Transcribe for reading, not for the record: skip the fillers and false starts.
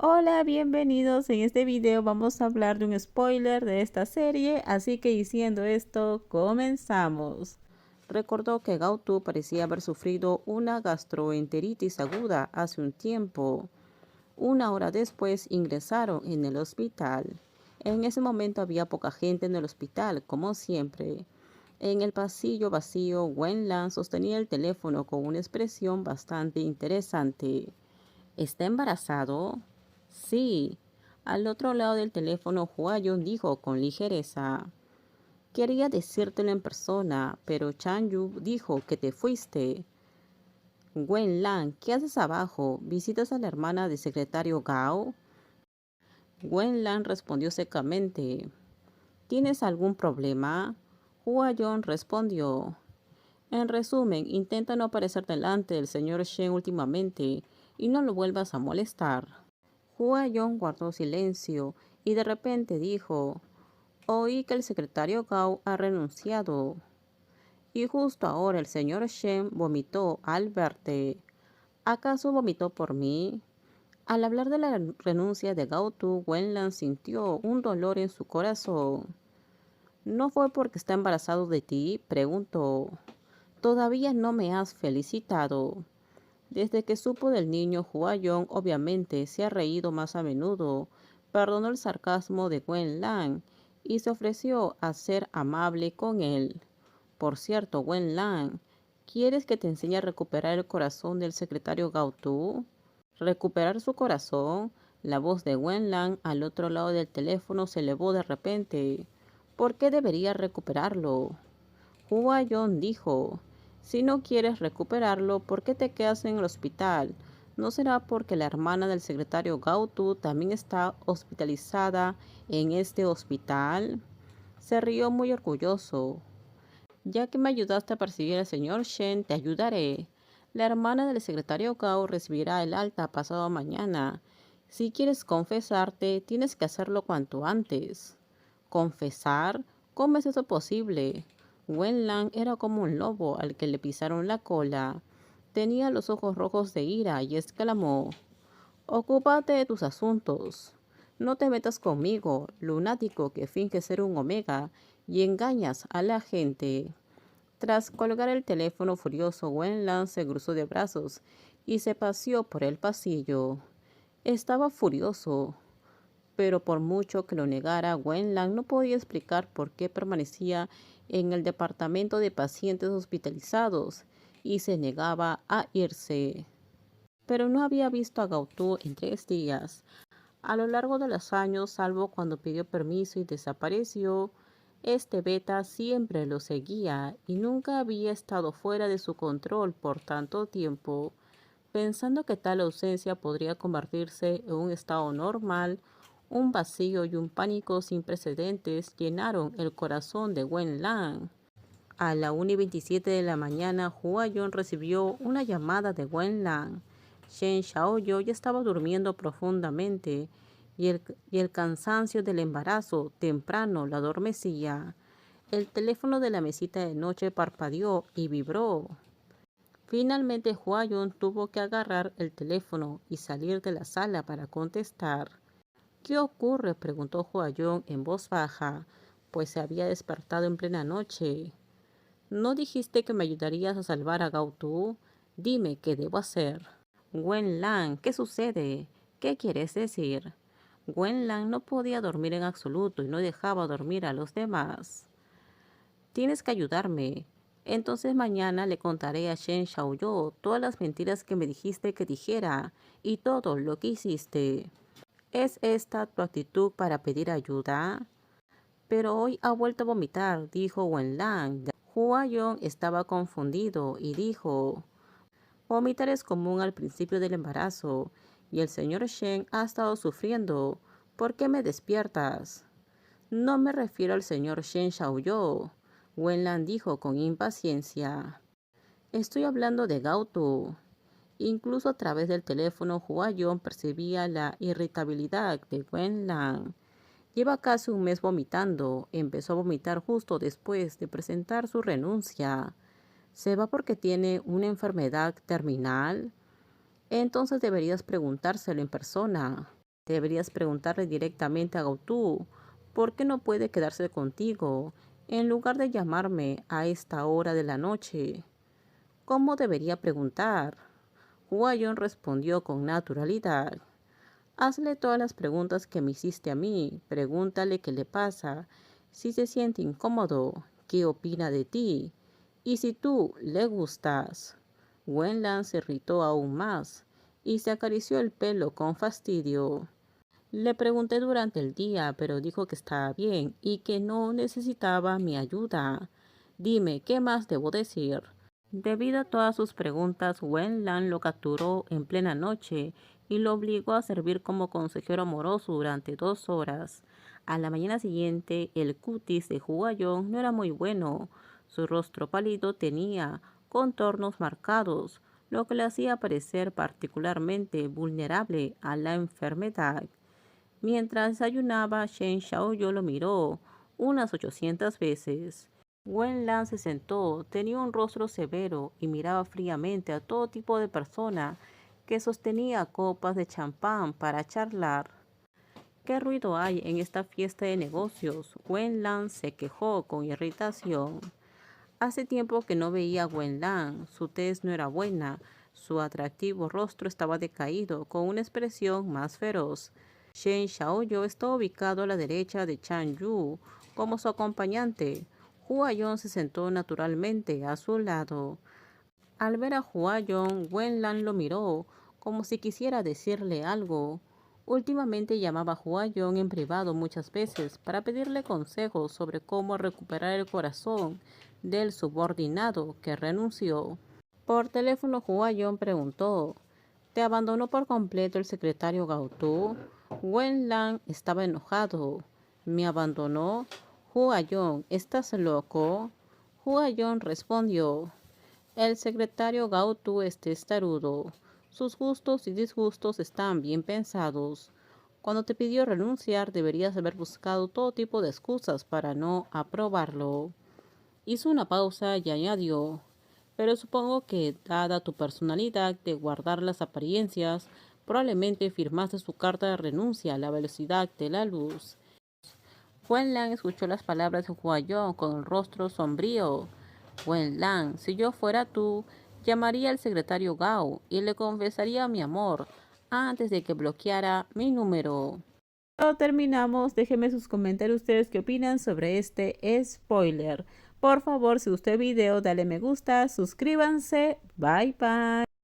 Hola, bienvenidos. En este video vamos a hablar de un spoiler de esta serie, así que diciendo esto, comenzamos. Recordó que Gaotu parecía haber sufrido una gastroenteritis aguda hace un tiempo. Una hora después ingresaron en el hospital. En ese momento había poca gente en el hospital, como siempre. En el pasillo vacío, Wenlan sostenía el teléfono con una expresión bastante interesante. ¿Está embarazado? Sí. Al otro lado del teléfono, Huayun dijo con ligereza. Quería decírtelo en persona, pero Chanyu dijo que te fuiste. Wen Lan, ¿qué haces abajo? ¿Visitas a la hermana del secretario Gao? Wen Lan respondió secamente. ¿Tienes algún problema? Huayun respondió. En resumen, intenta no aparecer delante del señor Shen últimamente y no lo vuelvas a molestar. Huayong guardó silencio y de repente dijo, oí que el secretario Gao ha renunciado. Y justo ahora el señor Shen vomitó al verte. ¿Acaso vomitó por mí? Al hablar de la renuncia de Gao Tu, Wenlan sintió un dolor en su corazón. ¿No fue porque está embarazado de ti? Preguntó. Todavía no me has felicitado. Desde que supo del niño, Huayong obviamente se ha reído más a menudo, perdonó el sarcasmo de Wen Lan y se ofreció a ser amable con él. Por cierto, Wen Lan, ¿quieres que te enseñe a recuperar el corazón del secretario Gao Tu? ¿Recuperar su corazón? La voz de Wen Lan al otro lado del teléfono se elevó de repente. ¿Por qué debería recuperarlo? Huayong dijo, si no quieres recuperarlo, ¿por qué te quedas en el hospital? ¿No será porque la hermana del secretario Gautu también está hospitalizada en este hospital? Se rió muy orgulloso. Ya que me ayudaste a perseguir al señor Shen, te ayudaré. La hermana del secretario Gao recibirá el alta pasado mañana. Si quieres confesarte, tienes que hacerlo cuanto antes. ¿Confesar? ¿Cómo es eso posible? Wenlan era como un lobo al que le pisaron la cola. Tenía los ojos rojos de ira y exclamó, ocúpate de tus asuntos. No te metas conmigo, lunático que finge ser un omega y engañas a la gente. Tras colgar el teléfono furioso, Wenlan se cruzó de brazos y se paseó por el pasillo. Estaba furioso, pero por mucho que lo negara, Wenlan no podía explicar por qué permanecía en el departamento de pacientes hospitalizados y se negaba a irse. Pero no había visto a Gautú en 3 días. A lo largo de los años, salvo cuando pidió permiso y desapareció, este beta siempre lo seguía y nunca había estado fuera de su control por tanto tiempo. Pensando que tal ausencia podría convertirse en un estado normal, un vacío y un pánico sin precedentes llenaron el corazón de Wen Lan. A la 1:27 de la mañana, Huayong recibió una llamada de Wen Lan. Shen Xiaoyu ya estaba durmiendo profundamente y el cansancio del embarazo temprano la adormecía. El teléfono de la mesita de noche parpadeó y vibró. Finalmente, Huayong tuvo que agarrar el teléfono y salir de la sala para contestar. ¿Qué ocurre?, preguntó Huayong en voz baja, pues se había despertado en plena noche. ¿No dijiste que me ayudarías a salvar a Gaotu? Dime qué debo hacer. Wen Lan, ¿qué sucede? ¿Qué quieres decir? Wen Lan no podía dormir en absoluto y no dejaba dormir a los demás. Tienes que ayudarme. Entonces mañana le contaré a Shen Xiaoyu todas las mentiras que me dijiste que dijera y todo lo que hiciste. ¿Es esta tu actitud para pedir ayuda? Pero hoy ha vuelto a vomitar, dijo Wenlan. Huayong estaba confundido y dijo, vomitar es común al principio del embarazo y el señor Shen ha estado sufriendo. ¿Por qué me despiertas? No me refiero al señor Shen Xiaoyu, Wenlan dijo con impaciencia. Estoy hablando de Gaotu. Incluso a través del teléfono, Huayong percibía la irritabilidad de Wenlan. Lleva casi un mes vomitando. Empezó a vomitar justo después de presentar su renuncia. ¿Se va porque tiene una enfermedad terminal? Entonces deberías preguntárselo en persona. Deberías preguntarle directamente a Gautú por qué no puede quedarse contigo en lugar de llamarme a esta hora de la noche. ¿Cómo debería preguntar? Huayon respondió con naturalidad. Hazle todas las preguntas que me hiciste a mí. Pregúntale qué le pasa, si se siente incómodo, qué opina de ti y si tú le gustas. Wenlan se irritó aún más y se acarició el pelo con fastidio. Le pregunté durante el día, pero dijo que estaba bien y que no necesitaba mi ayuda. Dime, ¿qué más debo decir? Debido a todas sus preguntas, Wenlan lo capturó en plena noche y lo obligó a servir como consejero amoroso durante 2 horas. A la mañana siguiente, el cutis de Huayon no era muy bueno. Su rostro pálido tenía contornos marcados, lo que le hacía parecer particularmente vulnerable a la enfermedad. Mientras desayunaba, Shen Xiaoyu lo miró unas 800 veces. Wenlan se sentó, tenía un rostro severo y miraba fríamente a todo tipo de persona que sostenía copas de champán para charlar. ¿Qué ruido hay en esta fiesta de negocios? Wenlan se quejó con irritación. Hace tiempo que no veía a Wenlan, su tez no era buena, su atractivo rostro estaba decaído, con una expresión más feroz. Shen Xiaoyu estaba ubicado a la derecha de Chan Yu como su acompañante. Huayon se sentó naturalmente a su lado. Al ver a Huayon, Wenlan lo miró como si quisiera decirle algo. Últimamente llamaba a Huayon en privado muchas veces para pedirle consejos sobre cómo recuperar el corazón del subordinado que renunció. Por teléfono Huayon preguntó, ¿te abandonó por completo el secretario Gautú? Wenlan estaba enojado. ¿Me abandonó? Huayon, ¿estás loco? Huayon respondió, el secretario Gautú es testarudo. Sus gustos y disgustos están bien pensados. Cuando te pidió renunciar, deberías haber buscado todo tipo de excusas para no aprobarlo. Hizo una pausa y añadió, pero supongo que, dada tu personalidad de guardar las apariencias, probablemente firmaste su carta de renuncia a la velocidad de la luz. Wenlan escuchó las palabras de Huayon con el rostro sombrío. Wenlan, si yo fuera tú, llamaría al secretario Gao y le confesaría mi amor antes de que bloqueara mi número. Terminamos. Déjenme sus comentarios ustedes qué opinan sobre este spoiler. Por favor, si gustó el video, dale me gusta, suscríbanse. Bye bye.